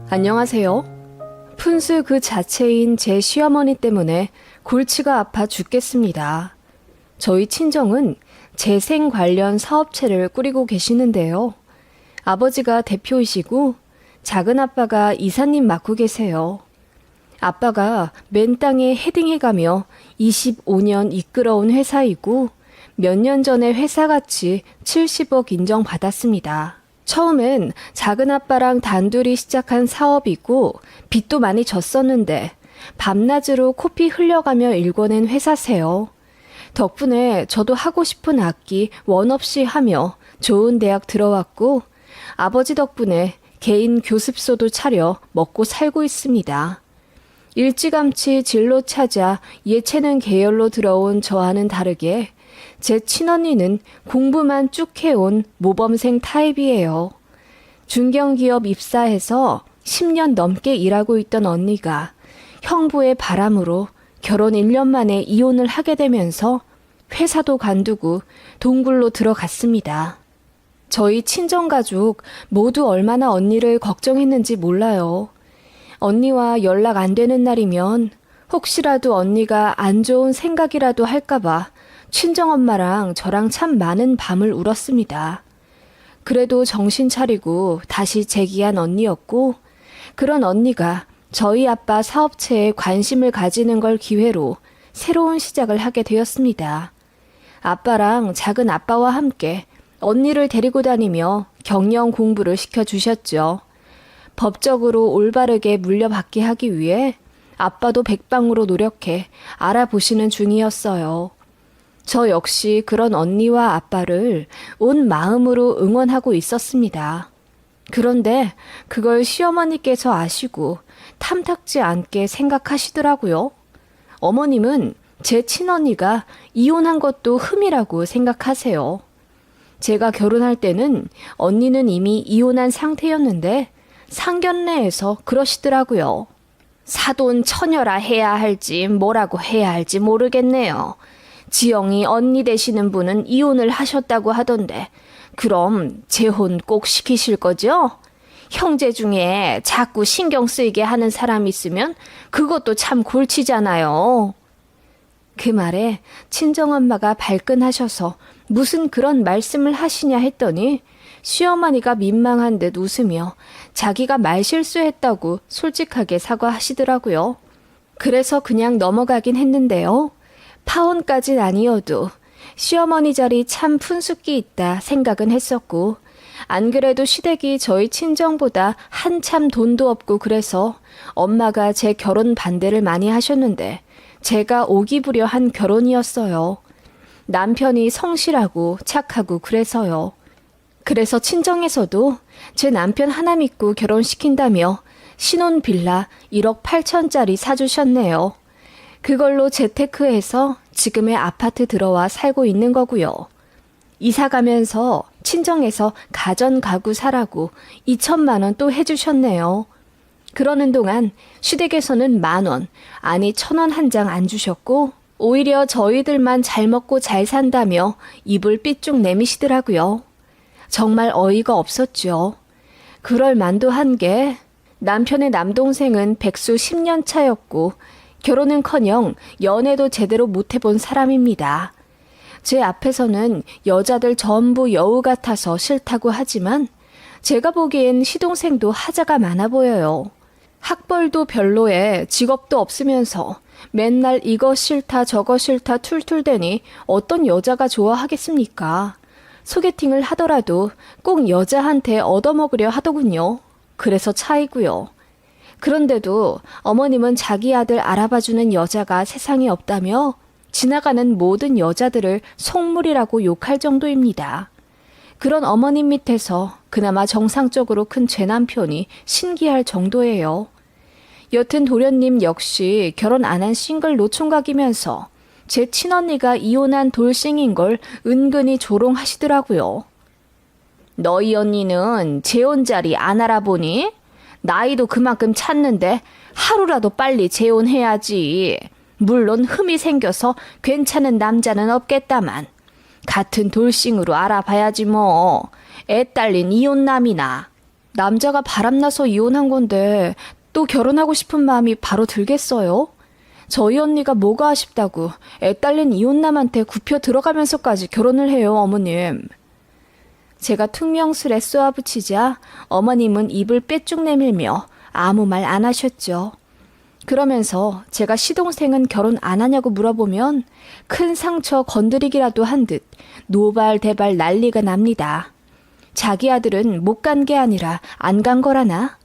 안녕하세요. 푼수 그 자체인 제 시어머니 때문에 골치가 아파 죽겠습니다. 저희 친정은 재생 관련 사업체를 꾸리고 계시는데요. 아버지가 대표이시고 작은 아빠가 이사님 맡고 계세요. 아빠가 맨 땅에 헤딩해가며 25년 이끌어온 회사이고 몇 년 전에 회사 가치 70억 인정받았습니다. 처음엔 작은 아빠랑 단둘이 시작한 사업이고 빚도 많이 졌었는데 밤낮으로 코피 흘려가며 일궈낸 회사세요. 덕분에 저도 하고 싶은 악기 원 없이 하며 좋은 대학 들어왔고 아버지 덕분에 개인 교습소도 차려 먹고 살고 있습니다. 일찌감치 진로 찾아 예체능 계열로 들어온 저와는 다르게 제 친언니는 공부만 쭉 해온 모범생 타입이에요. 중견기업 입사해서 10년 넘게 일하고 있던 언니가 형부의 바람으로 결혼 1년 만에 이혼을 하게 되면서 회사도 관두고 동굴로 들어갔습니다. 저희 친정가족 모두 얼마나 언니를 걱정했는지 몰라요. 언니와 연락 안 되는 날이면 혹시라도 언니가 안 좋은 생각이라도 할까봐 친정엄마랑 저랑 참 많은 밤을 울었습니다. 그래도 정신 차리고 다시 재기한 언니였고 그런 언니가 저희 아빠 사업체에 관심을 가지는 걸 기회로 새로운 시작을 하게 되었습니다. 아빠랑 작은 아빠와 함께 언니를 데리고 다니며 경영 공부를 시켜주셨죠. 법적으로 올바르게 물려받게 하기 위해 아빠도 백방으로 노력해 알아보시는 중이었어요. 저 역시 그런 언니와 아빠를 온 마음으로 응원하고 있었습니다. 그런데 그걸 시어머니께서 아시고 탐탁지 않게 생각하시더라고요. 어머님은 제 친언니가 이혼한 것도 흠이라고 생각하세요. 제가 결혼할 때는 언니는 이미 이혼한 상태였는데 상견례에서 그러시더라고요. 사돈 처녀라 해야 할지 뭐라고 해야 할지 모르겠네요. 지영이 언니 되시는 분은 이혼을 하셨다고 하던데 그럼 재혼 꼭 시키실 거죠? 형제 중에 자꾸 신경 쓰이게 하는 사람 있으면 그것도 참 골치잖아요. 그 말에 친정엄마가 발끈하셔서 무슨 그런 말씀을 하시냐 했더니 시어머니가 민망한 듯 웃으며 자기가 말실수했다고 솔직하게 사과하시더라고요. 그래서 그냥 넘어가긴 했는데요. 파혼까진 아니어도 시어머니 자리 참 푼숙기 있다 생각은 했었고 안 그래도 시댁이 저희 친정보다 한참 돈도 없고 그래서 엄마가 제 결혼 반대를 많이 하셨는데 제가 오기부려 한 결혼이었어요. 남편이 성실하고 착하고 그래서요. 그래서 친정에서도 제 남편 하나 믿고 결혼시킨다며 신혼 빌라 1억 8천짜리 사주셨네요. 그걸로 재테크해서 지금의 아파트 들어와 살고 있는 거고요. 이사 가면서 친정에서 가전 가구 사라고 2천만 원 또 해주셨네요. 그러는 동안 시댁에서는 10,000원, 아니 1,000원 한 장 안 주셨고 오히려 저희들만 잘 먹고 잘 산다며 입을 삐쭉 내미시더라고요. 정말 어이가 없었죠. 그럴 만도 한 게 남편의 남동생은 백수 10년 차였고 결혼은커녕 연애도 제대로 못 해본 사람입니다. 제 앞에서는 여자들 전부 여우 같아서 싫다고 하지만 제가 보기엔 시동생도 하자가 많아 보여요. 학벌도 별로에 직업도 없으면서 맨날 이거 싫다 저거 싫다 툴툴대니 어떤 여자가 좋아하겠습니까? 소개팅을 하더라도 꼭 여자한테 얻어먹으려 하더군요. 그래서 차이고요. 그런데도 어머님은 자기 아들 알아봐주는 여자가 세상에 없다며 지나가는 모든 여자들을 속물이라고 욕할 정도입니다. 그런 어머님 밑에서 그나마 정상적으로 큰 제 남편이 신기할 정도예요. 여튼 도련님 역시 결혼 안 한 싱글 노총각이면서 제 친언니가 이혼한 돌싱인 걸 은근히 조롱하시더라고요. 너희 언니는 재혼 자리 안 알아보니? 나이도 그만큼 찼는데 하루라도 빨리 재혼해야지. 물론 흠이 생겨서 괜찮은 남자는 없겠다만 같은 돌싱으로 알아봐야지 뭐. 애 딸린 이혼남이나. 남자가 바람나서 이혼한 건데 또 결혼하고 싶은 마음이 바로 들겠어요? 저희 언니가 뭐가 아쉽다고 애 딸린 이혼남한테 굽혀 들어가면서까지 결혼을 해요, 어머님. 제가 퉁명스레 쏘아붙이자 어머님은 입을 빼쭉 내밀며 아무 말 안 하셨죠. 그러면서 제가 시동생은 결혼 안 하냐고 물어보면 큰 상처 건드리기라도 한 듯 노발대발 난리가 납니다. 자기 아들은 못 간 게 아니라 안 간 거라나?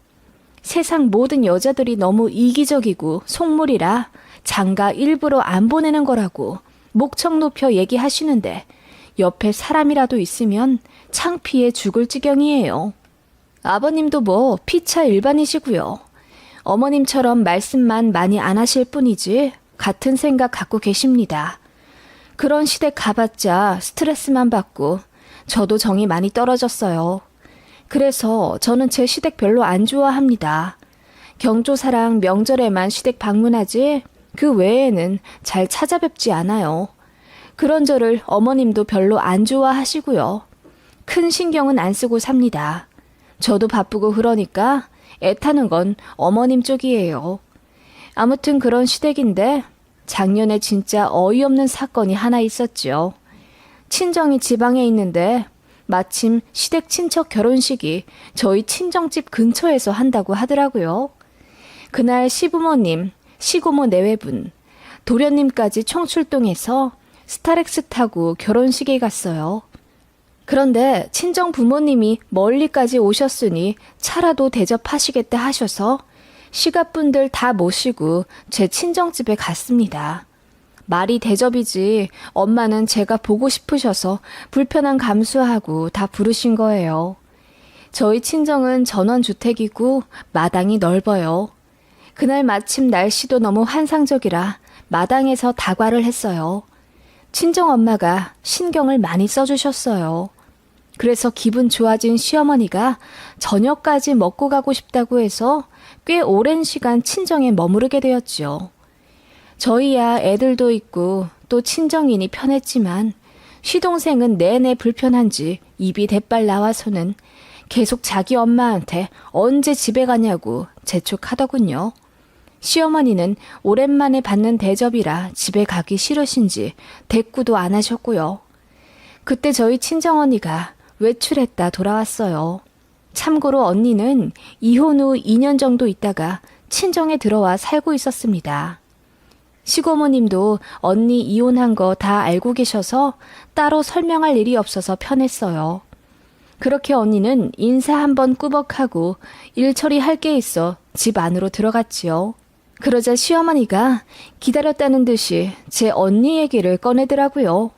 세상 모든 여자들이 너무 이기적이고 속물이라 장가 일부러 안 보내는 거라고 목청 높여 얘기하시는데 옆에 사람이라도 있으면 창피해 죽을 지경이에요. 아버님도 뭐 피차 일반이시고요. 어머님처럼 말씀만 많이 안 하실 뿐이지 같은 생각 갖고 계십니다. 그런 시댁 가봤자 스트레스만 받고 저도 정이 많이 떨어졌어요. 그래서 저는 제 시댁 별로 안 좋아합니다. 경조사랑 명절에만 시댁 방문하지 그 외에는 잘 찾아뵙지 않아요. 그런 저를 어머님도 별로 안 좋아하시고요. 큰 신경은 안 쓰고 삽니다. 저도 바쁘고 그러니까 애타는 건 어머님 쪽이에요. 아무튼 그런 시댁인데 작년에 진짜 어이없는 사건이 하나 있었죠. 친정이 지방에 있는데 마침 시댁 친척 결혼식이 저희 친정집 근처에서 한다고 하더라고요. 그날 시부모님, 시고모 내외분, 도련님까지 총출동해서 스타렉스 타고 결혼식에 갔어요. 그런데 친정 부모님이 멀리까지 오셨으니 차라도 대접하시겠다 하셔서 시갑분들 다 모시고 제 친정집에 갔습니다. 말이 대접이지 엄마는 제가 보고 싶으셔서 불편함 감수하고 다 부르신 거예요. 저희 친정은 전원주택이고 마당이 넓어요. 그날 마침 날씨도 너무 환상적이라 마당에서 다과를 했어요. 친정엄마가 신경을 많이 써주셨어요. 그래서 기분 좋아진 시어머니가 저녁까지 먹고 가고 싶다고 해서 꽤 오랜 시간 친정에 머무르게 되었죠. 저희야 애들도 있고 또 친정이니 편했지만 시동생은 내내 불편한지 입이 대빨 나와서는 계속 자기 엄마한테 언제 집에 가냐고 재촉하더군요. 시어머니는 오랜만에 받는 대접이라 집에 가기 싫으신지 대꾸도 안 하셨고요. 그때 저희 친정언니가 외출했다 돌아왔어요. 참고로 언니는 이혼 후 2년 정도 있다가 친정에 들어와 살고 있었습니다. 시고모님도 언니 이혼한 거 다 알고 계셔서 따로 설명할 일이 없어서 편했어요. 그렇게 언니는 인사 한번 꾸벅하고 일 처리할 게 있어 집 안으로 들어갔지요. 그러자 시어머니가 기다렸다는 듯이 제 언니 얘기를 꺼내더라고요.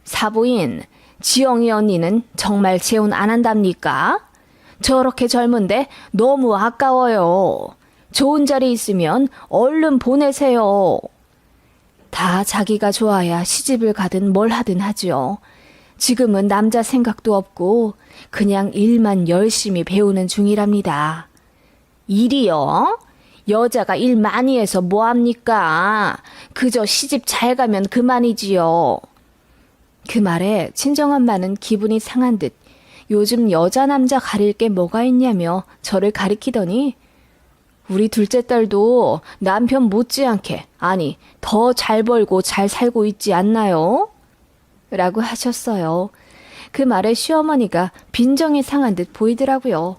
사부인, 지영이 언니는 정말 재혼 안 한답니까? 저렇게 젊은데 너무 아까워요. 좋은 자리 있으면 얼른 보내세요. 다 자기가 좋아야 시집을 가든 뭘 하든 하죠. 지금은 남자 생각도 없고 그냥 일만 열심히 배우는 중이랍니다. 일이요? 여자가 일 많이 해서 뭐합니까? 그저 시집 잘 가면 그만이지요. 그 말에 친정엄마는 기분이 상한 듯 요즘 여자 남자 가릴 게 뭐가 있냐며 저를 가리키더니 우리 둘째 딸도 남편 못지않게 아니 더 잘 벌고 잘 살고 있지 않나요? 라고 하셨어요. 그 말에 시어머니가 빈정이 상한 듯 보이더라고요.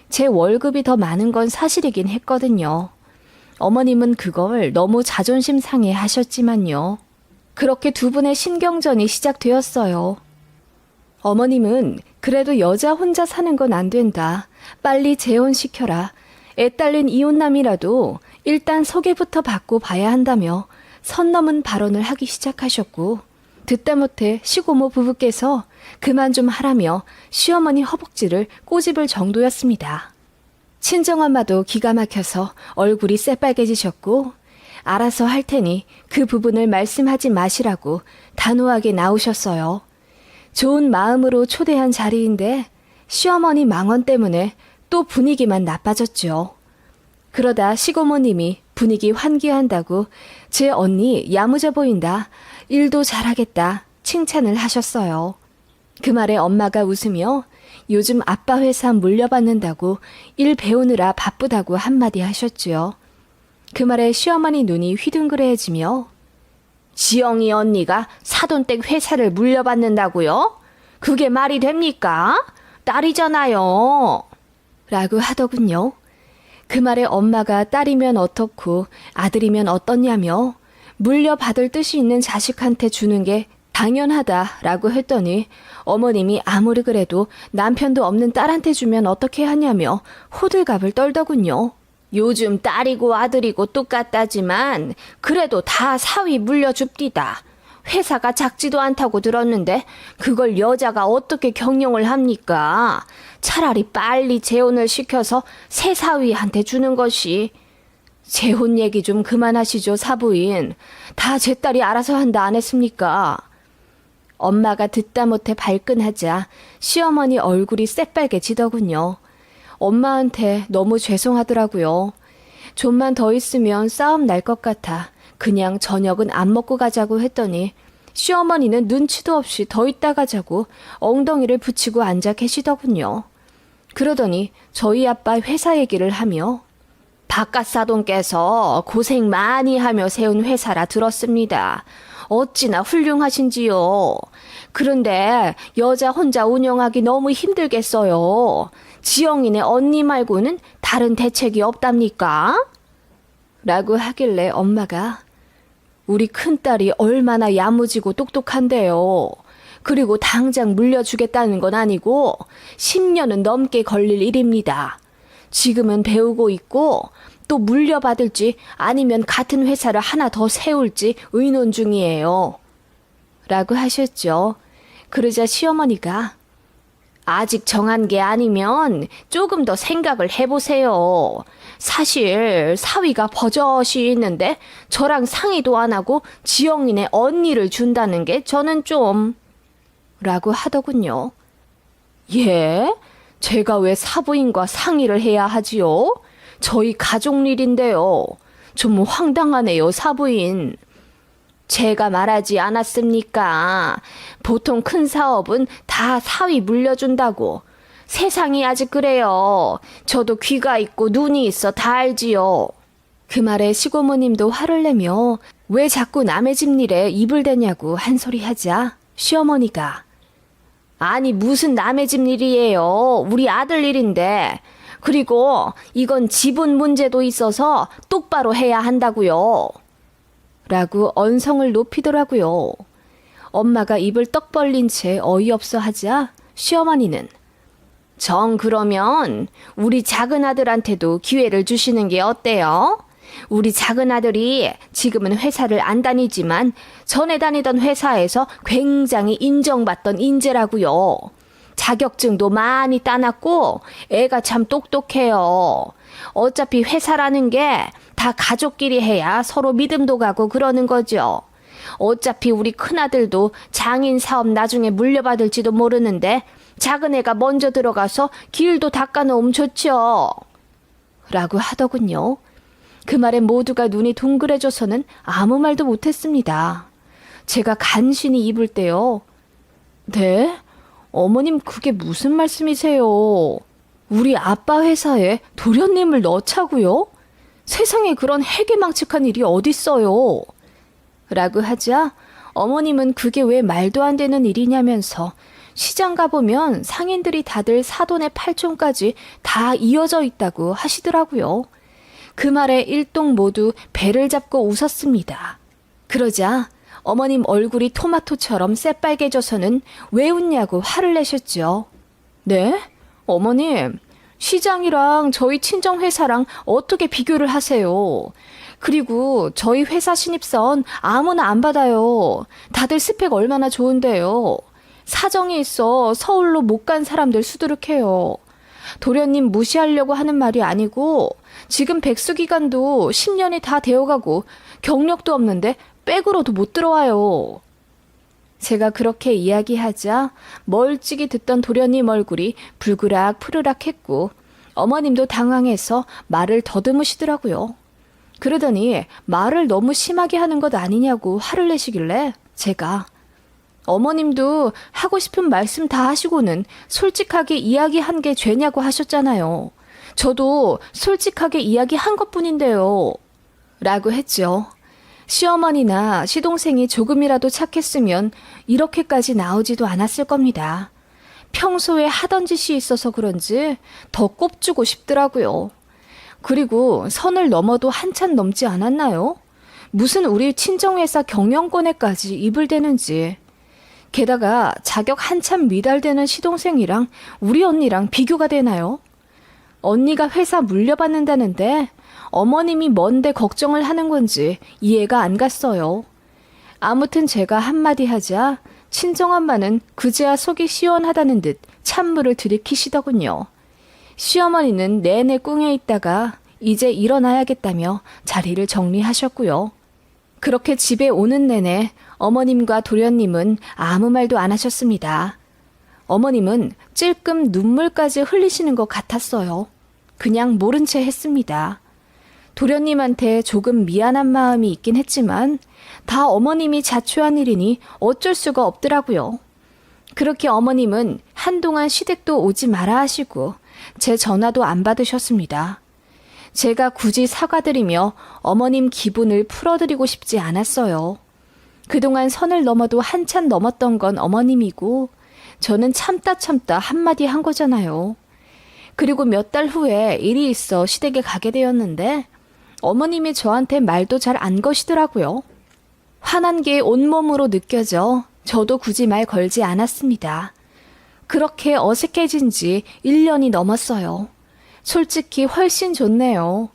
제 월급이 더 많은 건 사실이긴 했거든요. 어머님은 그걸 너무 자존심 상해 하셨지만요. 그렇게 두 분의 신경전이 시작되었어요. 어머님은 그래도 여자 혼자 사는 건 안 된다. 빨리 재혼시켜라. 애 딸린 이혼남이라도 일단 소개부터 받고 봐야 한다며 선 넘은 발언을 하기 시작하셨고 듣다 못해 시고모 부부께서 그만 좀 하라며 시어머니 허벅지를 꼬집을 정도였습니다. 친정엄마도 기가 막혀서 얼굴이 새빨개지셨고 알아서 할 테니 그 부분을 말씀하지 마시라고 단호하게 나오셨어요. 좋은 마음으로 초대한 자리인데 시어머니 망언 때문에 또 분위기만 나빠졌죠. 그러다 시고모님이 분위기 환기한다고 제 언니 야무져 보인다, 일도 잘하겠다, 칭찬을 하셨어요. 그 말에 엄마가 웃으며 요즘 아빠 회사 물려받는다고 일 배우느라 바쁘다고 한마디 하셨지요. 그 말에 시어머니 눈이 휘둥그레해지며 지영이 언니가 사돈댁 회사를 물려받는다고요? 그게 말이 됩니까? 딸이잖아요. 라고 하더군요. 그 말에 엄마가 딸이면 어떻고 아들이면 어떻냐며 물려받을 뜻이 있는 자식한테 주는 게 당연하다라고 했더니 어머님이 아무리 그래도 남편도 없는 딸한테 주면 어떻게 하냐며 호들갑을 떨더군요. 요즘 딸이고 아들이고 똑같다지만 그래도 다 사위 물려줍디다. 회사가 작지도 않다고 들었는데 그걸 여자가 어떻게 경영을 합니까? 차라리 빨리 재혼을 시켜서 새 사위한테 주는 것이. 재혼 얘기 좀 그만하시죠, 사부인. 다 제 딸이 알아서 한다 안 했습니까? 엄마가 듣다 못해 발끈하자 시어머니 얼굴이 새빨개지더군요. 엄마한테 너무 죄송하더라고요. 좀만 더 있으면 싸움 날 것 같아 그냥 저녁은 안 먹고 가자고 했더니 시어머니는 눈치도 없이 더 있다 가자고 엉덩이를 붙이고 앉아 계시더군요. 그러더니 저희 아빠 회사 얘기를 하며 바깥사돈께서 고생 많이 하며 세운 회사라 들었습니다. 어찌나 훌륭하신지요. 그런데 여자 혼자 운영하기 너무 힘들겠어요. 지영이네 언니 말고는 다른 대책이 없답니까? 라고 하길래 엄마가 우리 큰딸이 얼마나 야무지고 똑똑한데요. 그리고 당장 물려주겠다는 건 아니고 10년은 넘게 걸릴 일입니다. 지금은 배우고 있고 또 물려받을지 아니면 같은 회사를 하나 더 세울지 의논 중이에요. 라고 하셨죠. 그러자 시어머니가 아직 정한 게 아니면 조금 더 생각을 해보세요. 사실 사위가 버젓이 있는데 저랑 상의도 안 하고 지영이네 언니를 준다는 게 저는 좀... 라고 하더군요. 예? 제가 왜 사부인과 상의를 해야 하지요? 저희 가족 일인데요. 좀 황당하네요, 사부인. 제가 말하지 않았습니까? 보통 큰 사업은 다 사위 물려준다고. 세상이 아직 그래요. 저도 귀가 있고 눈이 있어 다 알지요. 그 말에 시고모님도 화를 내며 왜 자꾸 남의 집 일에 입을 대냐고 한 소리 하자 시어머니가 아니 무슨 남의 집 일이에요. 우리 아들 일인데. 그리고 이건 지분 문제도 있어서 똑바로 해야 한다고요. 라고 언성을 높이더라고요. 엄마가 입을 떡 벌린 채 어이없어 하자 시어머니는 정 그러면 우리 작은 아들한테도 기회를 주시는 게 어때요? 우리 작은 아들이 지금은 회사를 안 다니지만 전에 다니던 회사에서 굉장히 인정받던 인재라고요. 자격증도 많이 따놨고 애가 참 똑똑해요. 어차피 회사라는 게 다 가족끼리 해야 서로 믿음도 가고 그러는 거죠. 어차피 우리 큰아들도 장인 사업 나중에 물려받을지도 모르는데 작은 애가 먼저 들어가서 길도 닦아놓으면 좋죠. 라고 하더군요. 그 말에 모두가 눈이 둥그레져서는 아무 말도 못했습니다. 제가 간신히 입을 때요. 네? 어머님 그게 무슨 말씀이세요? 우리 아빠 회사에 도련님을 넣자고요? 세상에 그런 해괴망측한 일이 어딨어요? 라고 하자 어머님은 그게 왜 말도 안 되는 일이냐면서 시장 가보면 상인들이 다들 사돈의 팔촌까지 다 이어져 있다고 하시더라고요. 그 말에 일동 모두 배를 잡고 웃었습니다. 그러자 어머님 얼굴이 토마토처럼 새빨개져서는 왜 웃냐고 화를 내셨죠. 네? 어머님, 시장이랑 저희 친정회사랑 어떻게 비교를 하세요? 그리고 저희 회사 신입사원 아무나 안 받아요. 다들 스펙 얼마나 좋은데요. 사정이 있어 서울로 못 간 사람들 수두룩해요. 도련님 무시하려고 하는 말이 아니고 지금 백수기간도 10년이 다 되어가고 경력도 없는데 백으로도 못 들어와요. 제가 그렇게 이야기하자 멀찍이 듣던 도련님 얼굴이 불그락 푸르락 했고 어머님도 당황해서 말을 더듬으시더라고요. 그러더니 말을 너무 심하게 하는 것 아니냐고 화를 내시길래 제가 어머님도 하고 싶은 말씀 다 하시고는 솔직하게 이야기한 게 죄냐고 하셨잖아요. 저도 솔직하게 이야기한 것뿐인데요. 라고 했죠. 시어머니나 시동생이 조금이라도 착했으면 이렇게까지 나오지도 않았을 겁니다. 평소에 하던 짓이 있어서 그런지 더 꼽주고 싶더라고요. 그리고 선을 넘어도 한참 넘지 않았나요? 무슨 우리 친정회사 경영권에까지 입을 대는지. 게다가 자격 한참 미달되는 시동생이랑 우리 언니랑 비교가 되나요? 언니가 회사 물려받는다는데 어머님이 뭔데 걱정을 하는 건지 이해가 안 갔어요. 아무튼 제가 한마디 하자 친정엄마는 그제야 속이 시원하다는 듯 찬물을 들이키시더군요. 시어머니는 내내 꿍에 있다가 이제 일어나야겠다며 자리를 정리하셨고요. 그렇게 집에 오는 내내 어머님과 도련님은 아무 말도 안 하셨습니다. 어머님은 찔끔 눈물까지 흘리시는 것 같았어요. 그냥 모른 채 했습니다. 도련님한테 조금 미안한 마음이 있긴 했지만 다 어머님이 자초한 일이니 어쩔 수가 없더라고요. 그렇게 어머님은 한동안 시댁도 오지 마라 하시고 제 전화도 안 받으셨습니다. 제가 굳이 사과드리며 어머님 기분을 풀어드리고 싶지 않았어요. 그동안 선을 넘어도 한참 넘었던 건 어머님이고 저는 참다 한마디 한 거잖아요. 그리고 몇 달 후에 일이 있어 시댁에 가게 되었는데 어머님이 저한테 말도 잘 안 거시더라고요. 화난 게 온몸으로 느껴져 저도 굳이 말 걸지 않았습니다. 그렇게 어색해진 지 1년이 넘었어요. 솔직히 훨씬 좋네요.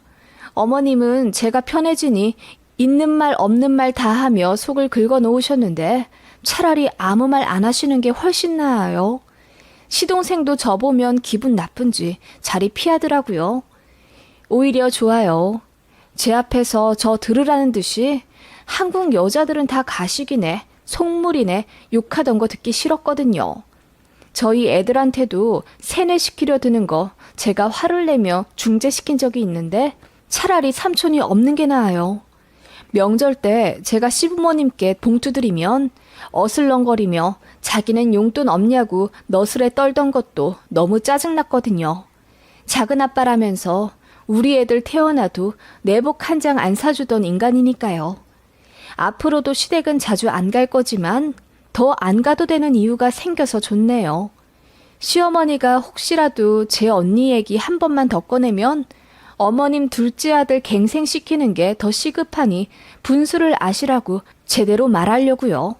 어머님은 제가 편해지니 있는 말 없는 말 다 하며 속을 긁어 놓으셨는데 차라리 아무 말 안 하시는 게 훨씬 나아요. 시동생도 저 보면 기분 나쁜지 자리 피하더라고요. 오히려 좋아요. 제 앞에서 저 들으라는 듯이 한국 여자들은 다 가식이네, 속물이네 욕하던 거 듣기 싫었거든요. 저희 애들한테도 세뇌시키려 드는 거 제가 화를 내며 중재시킨 적이 있는데 차라리 삼촌이 없는 게 나아요. 명절 때 제가 시부모님께 봉투 드리면 어슬렁거리며 자기는 용돈 없냐고 너스레 떨던 것도 너무 짜증났거든요. 작은 아빠라면서 우리 애들 태어나도 내복 한 장 안 사주던 인간이니까요. 앞으로도 시댁은 자주 안 갈 거지만 더 안 가도 되는 이유가 생겨서 좋네요. 시어머니가 혹시라도 제 언니 얘기 한 번만 더 꺼내면 어머님 둘째 아들 갱생시키는 게 더 시급하니 분수를 아시라고 제대로 말하려고요.